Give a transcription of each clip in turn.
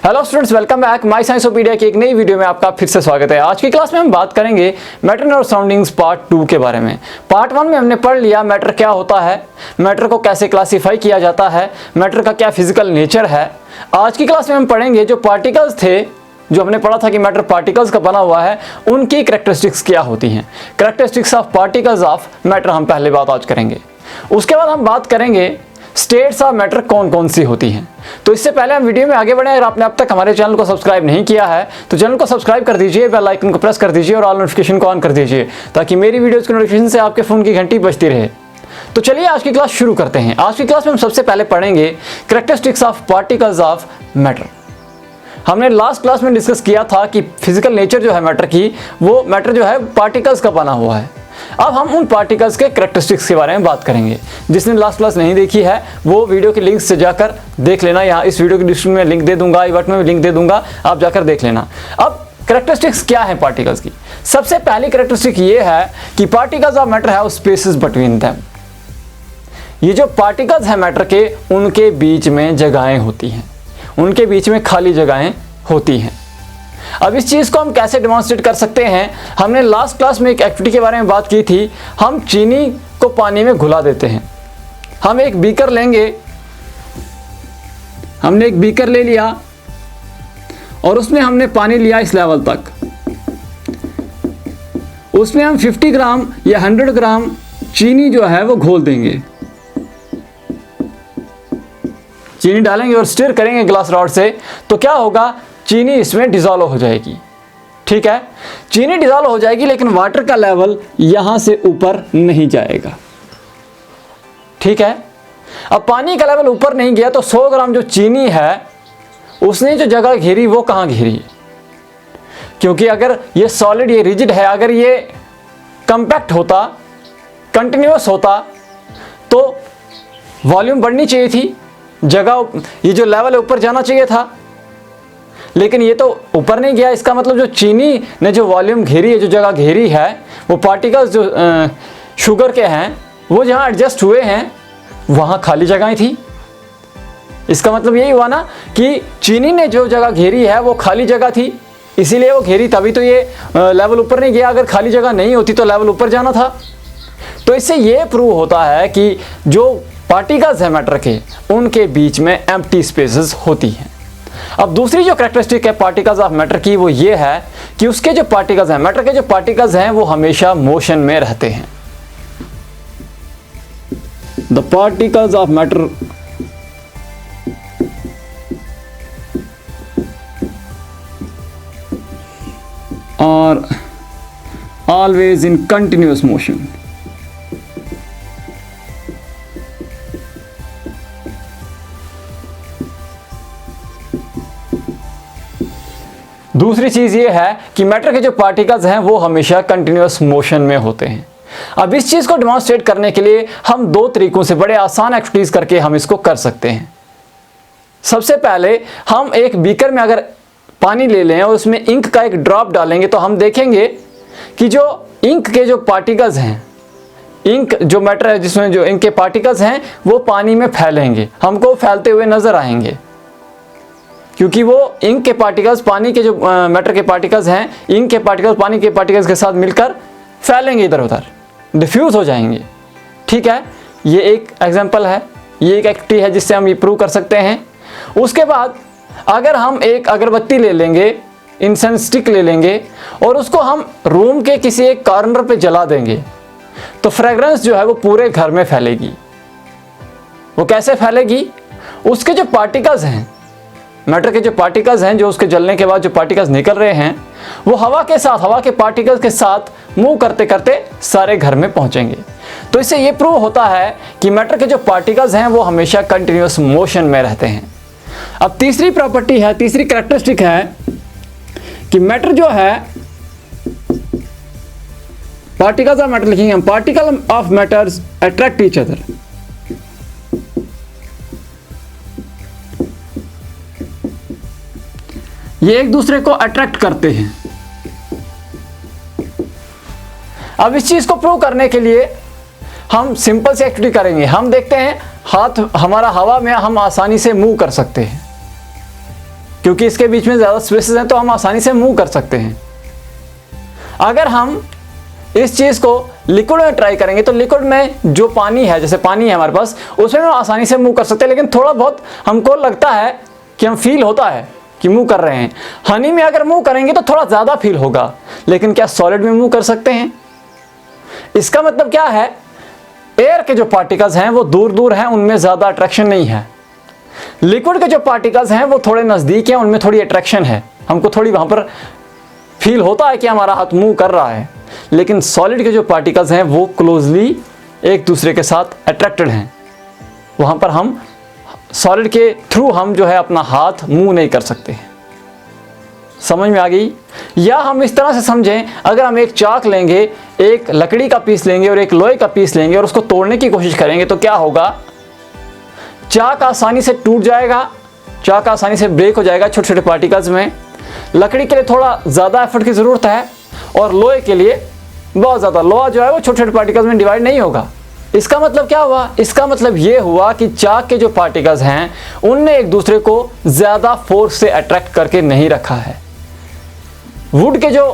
Hello students, welcome back my Sciencopedia की एक नई वीडियो में आपका फिर से स्वागत है। आज की क्लास में हम बात करेंगे मैटर और सराउंडिंग्स पार्ट 2 के बारे में। पार्ट 1 में हमने पढ़ लिया मैटर क्या होता है, मैटर को कैसे क्लासिफाई किया जाता है, मैटर का क्या फिजिकल नेचर है। आज की क्लास में हम पढ़ेंगे जो पार्टिकल्स थे, जो हमने पढ़ा था कि मैटर पार्टिकल्स का बना हुआ है, उनकी कैरेक्टरिस्टिक्स क्या होती हैं। Characteristics of particles of matter हम पहले बात आज करेंगे। उसके बाद हम बात करेंगे स्टेट्स ऑफ मैटर कौन कौन सी होती हैं। तो इससे पहले हम वीडियो में आगे बढ़े, अगर आपने अब तक हमारे चैनल को सब्सक्राइब नहीं किया है तो चैनल को सब्सक्राइब कर दीजिए, बेल आइकन को प्रेस कर दीजिए और ऑल नोटिफिकेशन को ऑन कर दीजिए ताकि मेरी वीडियोस की नोटिफिकेशन से आपके फ़ोन की घंटी बजती रहे। तो चलिए आज की क्लास शुरू करते हैं। आज की क्लास में हम सबसे पहले पढ़ेंगे characteristics of particles of matter. हमने लास्ट क्लास में डिस्कस किया था कि फिजिकल नेचर जो है मैटर की, वो मैटर जो है पार्टिकल्स का बना हुआ है। अब हम उन पार्टिकल्स के कैरेक्टरिस्टिक्स के बारे में बात करेंगे। जिसने लास्ट क्लास नहीं देखी है वो वीडियो के लिंक से जाकर देख लेना। यहाँ इस वीडियो की डिस्क्रिप्शन में लिंक दे दूंगा, आई बटन में लिंक दे दूंगा, आप जाकर देख लेना। अब कैरेक्टरिस्टिक्स क्या है पार्टिकल्स की? सबसे पहली कैरेक्टरिस्टिक ये है कि particles of matter have spaces between them. ये जो पार्टिकल्स हैं मैटर के, उनके बीच में जगहें होती हैं, उनके बीच में खाली जगहें होती हैं। अब इस चीज़ को हम कैसे डेमोन्स्ट्रेट कर सकते हैं? हमने लास्ट क्लास में एक एक्टिविटी के बारे में बात की थी। हम चीनी को पानी में घुला देते हैं। हम एक बीकर लेंगे, हमने एक बीकर ले लिया और उसमें हमने पानी लिया इस लेवल तक। उसमें हम 50 ग्राम या 100 ग्राम चीनी जो है वो घोल देंगे। चीनी डालेंगे और स्टिर करेंगे ग्लास रॉड से, तो क्या होगा? चीनी इसमें डिज़ोल्व हो जाएगी। ठीक है, चीनी डिज़ोल्व हो जाएगी, लेकिन वाटर का लेवल यहां से ऊपर नहीं जाएगा। ठीक है, अब पानी का लेवल ऊपर नहीं गया तो 100 ग्राम जो चीनी है उसने जो जगह घेरी वो कहां घेरी? क्योंकि अगर ये सॉलिड, ये रिजिड है, अगर ये कंपैक्ट होता, कंटिन्यूअस होता, तो वॉल्यूम बढ़नी चाहिए थी, जगह, ये जो लेवल है ऊपर जाना चाहिए था, लेकिन ये तो ऊपर नहीं गया। इसका मतलब जो चीनी ने जो वॉल्यूम घेरी है, जो जगह घेरी है, वो पार्टिकल्स जो शुगर के हैं वो जहाँ एडजस्ट हुए हैं वहाँ खाली जगहें थी। इसका मतलब यही हुआ ना कि चीनी ने जो जगह घेरी है वो खाली जगह थी, इसीलिए वो घेरी, तभी तो ये लेवल ऊपर नहीं गया। अगर खाली जगह नहीं होती तो लेवल ऊपर जाना था। तो इससे ये प्रूव होता है कि जो पार्टिकल्स हैं मैटर के, उनके बीच में एम्प्टी स्पेसेस होती हैं। अब दूसरी जो कैरेक्टरिस्टिक है पार्टिकल्स ऑफ मैटर की, वो ये है कि उसके जो पार्टिकल्स हैं, मैटर के जो पार्टिकल्स हैं, वो हमेशा मोशन में रहते हैं। The particles of matter are always in continuous motion. दूसरी चीज़ ये है कि मैटर के जो पार्टिकल्स हैं वो हमेशा कंटिन्यूअस मोशन में होते हैं। अब इस चीज़ को डेमोन्स्ट्रेट करने के लिए हम दो तरीकों से, बड़े आसान एक्टिविटीज़ करके हम इसको कर सकते हैं। सबसे पहले हम एक बीकर में अगर पानी ले लें और उसमें इंक का एक ड्रॉप डालेंगे तो हम देखेंगे कि जो इंक के जो पार्टिकल्स हैं, इंक जो मैटर है जिसमें जो इंक के पार्टिकल्स हैं वो पानी में फैलेंगे, हमको फैलते हुए नजर आएंगे, क्योंकि वो इंक के पार्टिकल्स, पानी के जो मैटर के पार्टिकल्स हैं, इंक के पार्टिकल्स पानी के पार्टिकल्स के साथ मिलकर फैलेंगे, इधर उधर डिफ्यूज हो जाएंगे। ठीक है, ये एक एग्जांपल है, ये एक एक्टिविटी है जिससे हम ये प्रूव कर सकते हैं। उसके बाद अगर हम एक अगरबत्ती ले लेंगे, इंसेंस स्टिक ले लेंगे और उसको हम रूम के किसी एक कॉर्नर पे जला देंगे तो फ्रेग्रेंस जो है वो पूरे घर में फैलेगी। वो कैसे फैलेगी? उसके जो पार्टिकल्स हैं, मैटर के जो पार्टिकल्स हैं, जो उसके जलने के बाद जो पार्टिकल्स निकल रहे हैं, वो हवा के साथ, हवा के पार्टिकल्स के साथ मूव करते करते सारे घर में पहुंचेंगे। तो इससे ये प्रूव होता है कि मैटर के जो पार्टिकल्स हैं वो हमेशा कंटिन्यूअस मोशन में रहते हैं। अब तीसरी प्रॉपर्टी है, तीसरी कैरेक्टरिस्टिक है कि मैटर जो है, पार्टिकल्स ऑफ मैटर लिखेंगे हम, particle of matters attract each other. ये एक दूसरे को अट्रैक्ट करते हैं। अब इस चीज को प्रूव करने के लिए हम सिंपल सी एक्टिविटी करेंगे। हम देखते हैं हाथ हमारा हवा में हम आसानी से मूव कर सकते हैं। क्योंकि इसके बीच में ज़्यादा स्पेसेस हैं तो हम आसानी से मूव कर सकते हैं। अगर हम इस चीज़ को लिक्विड में ट्राई करेंगे तो लिक्विड में जो पानी है, जैसे पानी है हमारे पास, उसमें हम आसानी से मूव कर सकते हैं, लेकिन थोड़ा बहुत हमको लगता है कि हम फील होता है कि मूव कर रहे हैं। हनी में अगर मूव करेंगे तो थोड़ा ज़्यादा फील होगा, लेकिन क्या सॉलिड में मूव कर सकते हैं? इसका मतलब क्या है, एयर के जो पार्टिकल्स हैं वो दूर दूर हैं, उनमें ज़्यादा अट्रैक्शन नहीं है। लिक्विड के जो पार्टिकल्स हैं वो थोड़े नज़दीक हैं, उनमें थोड़ी अट्रैक्शन है, हमको थोड़ी वहाँ पर फील होता है कि हमारा हाथ मूव कर रहा है। लेकिन सॉलिड के जो पार्टिकल्स हैं वो क्लोजली एक दूसरे के साथ अट्रैक्टेड हैं, वहाँ पर हम सॉलिड के थ्रू हम जो है अपना हाथ मूव नहीं कर सकते हैं। समझ में आ गई? या हम इस तरह से समझें, अगर हम एक चाक लेंगे, एक लकड़ी का पीस लेंगे और एक लोहे का पीस लेंगे और उसको तोड़ने की कोशिश करेंगे तो क्या होगा, चाक आसानी से टूट जाएगा, चाक आसानी से ब्रेक हो जाएगा छोटे छोटे पार्टिकल्स में। लकड़ी के लिए थोड़ा ज़्यादा एफर्ट की ज़रूरत है और लोहे के लिए बहुत ज़्यादा, लोहा जो है वो छोटे छोटे पार्टिकल्स में डिवाइड नहीं होगा। इसका मतलब क्या हुआ? इसका मतलब ये हुआ कि चाक के जो पार्टिकल्स हैं उनने एक दूसरे को ज़्यादा फोर्स से अट्रैक्ट करके नहीं रखा है। वुड के जो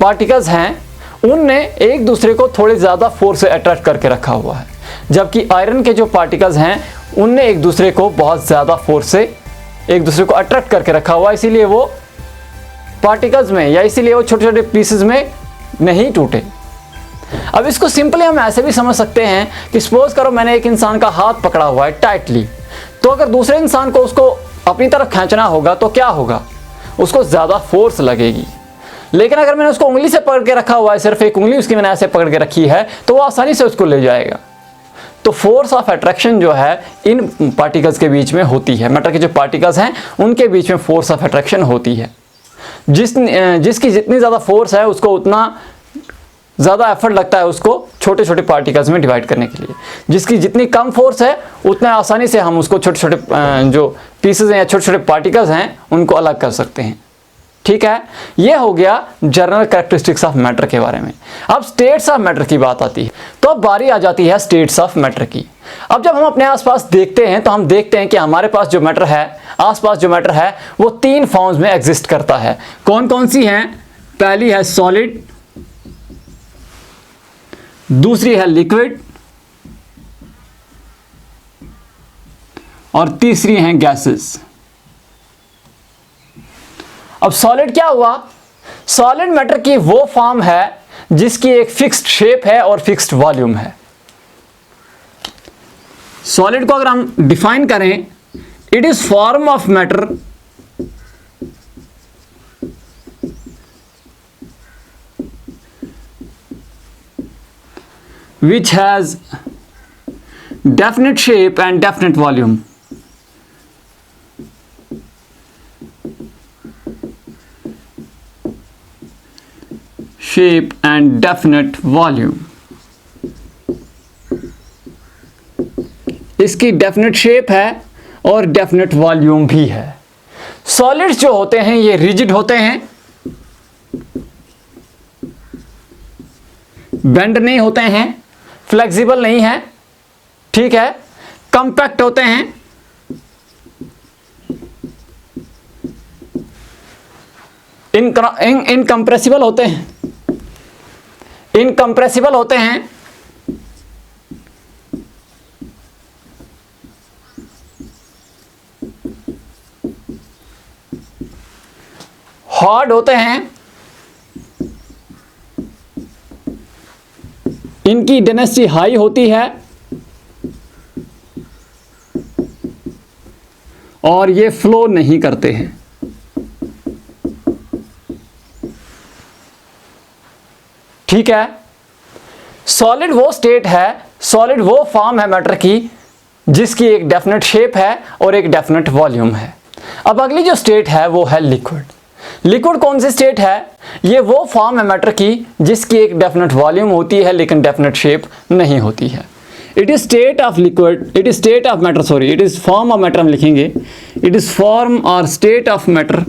पार्टिकल्स हैं उनने एक दूसरे को थोड़े ज़्यादा फोर्स से अट्रैक्ट करके रखा हुआ है, जबकि आयरन के जो पार्टिकल्स हैं उनने एक दूसरे को बहुत ज़्यादा फोर्स से एक दूसरे को अट्रैक्ट करके रखा हुआ है, इसीलिए वो पार्टिकल्स में या इसीलिए वो छोटे छोटे पीसेस में नहीं टूटे। अब इसको सिंपली हम ऐसे भी समझ सकते हैं कि सपोज करो मैंने एक इंसान का हाथ पकड़ा हुआ है टाइटली, तो अगर दूसरे इंसान को उसको अपनी तरफ खींचना होगा तो क्या होगा, उसको ज़्यादा फोर्स लगेगी। लेकिन अगर मैंने उसको उंगली से पकड़ के रखा हुआ है, सिर्फ एक उंगली उसकी मैंने ऐसे पकड़ के रखी है, तो वो आसानी से उसको ले जाएगा। तो फोर्स ऑफ अट्रैक्शन जो है इन पार्टिकल्स के बीच में होती है, मैटर के जो पार्टिकल्स हैं उनके बीच में फोर्स ऑफ अट्रैक्शन होती है। जिसकी जितनी ज़्यादा फोर्स है उसको उतना ज़्यादा एफर्ट लगता है उसको छोटे छोटे पार्टिकल्स में डिवाइड करने के लिए। जिसकी जितनी कम फोर्स है उतने आसानी से हम उसको छोटे छोटे जो पीसेस हैं या छोटे छोटे पार्टिकल्स हैं उनको अलग कर सकते हैं। ठीक है, ये हो गया जनरल कैरेक्टरिस्टिक्स ऑफ मैटर के बारे में। अब स्टेट्स ऑफ मैटर की बात आती है, तो अब बारी आ जाती है स्टेट्स ऑफ मैटर की। अब जब हम अपने आसपास देखते हैं तो हम देखते हैं कि हमारे पास जो मैटर है, आसपास जो मैटर है वो तीन फॉर्म्स में एग्जिस्ट करता है। कौन कौन सी हैं? पहली है सॉलिड, दूसरी है लिक्विड और तीसरी हैं गैसेस। अब सॉलिड क्या हुआ? सॉलिड मैटर की वो फॉर्म है जिसकी एक फिक्स्ड शेप है और फिक्स्ड वॉल्यूम है। सॉलिड को अगर हम डिफाइन करें, it is form of matter which has definite shape and definite volume. Shape and definite volume. इसकी डेफिनेट शेप है और डेफिनेट वॉल्यूम भी है। सॉलिड्स जो होते हैं ये रिजिड होते हैं, बेंड नहीं होते हैं, फ्लेक्सिबल नहीं है, ठीक है, कंपैक्ट होते हैं, इनकंप्रेसिबल होते हैं, इनकंप्रेसिबल होते हैं, हार्ड होते हैं, इनकी डेंसिटी हाई होती है और ये फ्लो नहीं करते हैं। ठीक है, सॉलिड वो स्टेट है, सॉलिड वो फॉर्म है मैटर की जिसकी एक डेफिनेट शेप है और एक डेफिनेट वॉल्यूम है। अब अगली जो स्टेट है वो है लिक्विड। लिक्विड कौन सी स्टेट है? ये वो फॉर्म है मैटर की जिसकी एक डेफिनेट वॉल्यूम होती है लेकिन डेफिनेट शेप नहीं होती है। It is state of liquid, it is state of matter, sorry, it is form of matter हम लिखेंगे। इट इज फॉर्म और state of matter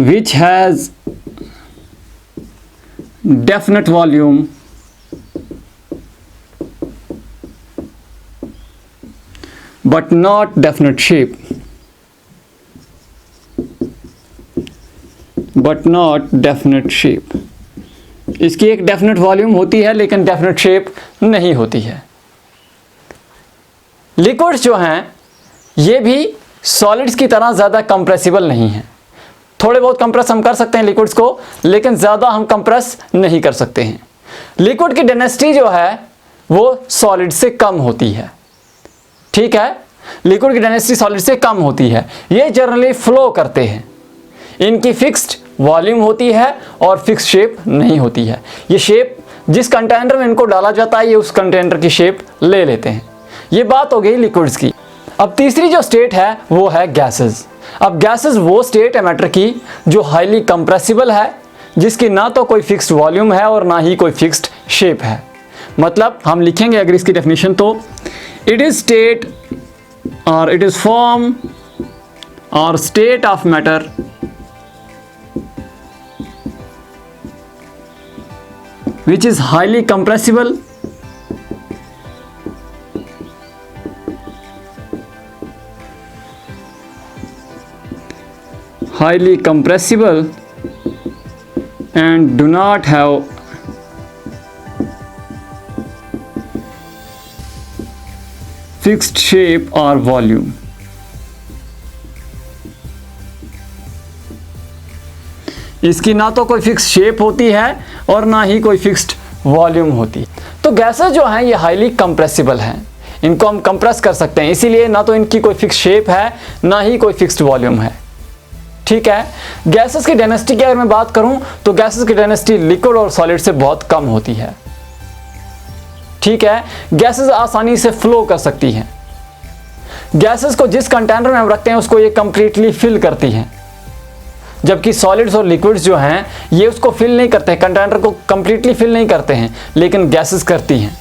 which has definite volume but not definite shape, but not definite shape। इसकी एक definite volume होती है लेकिन definite shape नहीं होती है। लिक्विड्स जो हैं ये भी सॉलिड्स की तरह ज़्यादा कंप्रेसिबल नहीं हैं। थोड़े बहुत कंप्रेस हम कर सकते हैं लिक्विड्स को, लेकिन ज़्यादा हम कंप्रेस नहीं कर सकते हैं। लिक्विड की डेंसिटी जो है वो सॉलिड से कम होती है, ठीक है। लिक्विड की डेंसिटी सॉलिड से कम होती है। ये जनरली फ्लो करते हैं। इनकी फिक्स्ड वॉल्यूम होती है और फिक्स शेप नहीं होती है। ये शेप जिस कंटेनर में इनको डाला जाता है ये उस कंटेनर की शेप ले लेते हैं। ये बात हो गई लिक्विड्स की। अब तीसरी जो स्टेट है वो है गैसेस। अब गैसेस वो स्टेट है मैटर की जो हाईली कंप्रेसिबल है, जिसकी ना तो कोई फिक्स्ड वॉल्यूम है और ना ही कोई फिक्स्ड शेप है। मतलब हम लिखेंगे अगर इसकी डेफिनेशन तो इट इज स्टेट और इट इज फॉर्म और state of matter which is highly compressible and do not have fixed shape or volume। इसकी ना तो कोई फिक्स शेप होती है और ना ही कोई फिक्स्ड वॉल्यूम होती। तो गैसेस जो हैं ये हाईली कंप्रेसिबल हैं, इनको हम कंप्रेस कर सकते हैं, इसीलिए ना तो इनकी कोई फिक्स शेप है ना ही कोई फिक्स्ड वॉल्यूम है, ठीक है। गैसेस की डेंसिटी की अगर मैं बात करूं तो गैसेस की डेंसिटी लिक्विड और सॉलिड से बहुत कम होती है, ठीक है। गैसेस आसानी से फ्लो कर सकती हैं। गैसेस को जिस कंटेनर में हम रखते हैं उसको ये कंप्लीटली फिल करती हैं, जबकि सॉलिड्स और लिक्विड्स जो हैं ये उसको फिल नहीं करते हैं, कंटेनर को कंप्लीटली फिल नहीं करते हैं, लेकिन गैसेस करती हैं।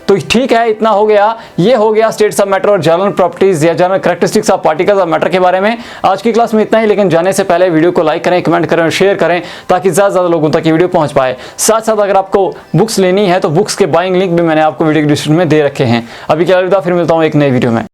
तो ठीक है, इतना हो गया। ये हो गया स्टेट्स ऑफ मैटर और जनरल प्रॉपर्टीज या general characteristics of particles of matter के बारे में। आज की क्लास में इतना ही, लेकिन जाने से पहले वीडियो को लाइक करें, कमेंट करें और शेयर करें ताकि ज़्यादा से ज़्यादा लोगों तक ये वीडियो पहुंच पाए। साथ साथ अगर आपको बुक्स लेनी है तो बुक्स के बाइंग लिंक भी मैंने आपको वीडियो के डिस्क्रिप्शन में दे रखे हैं। अभी क्या अलविदा, फिर मिलता हूँ एक नई वीडियो में।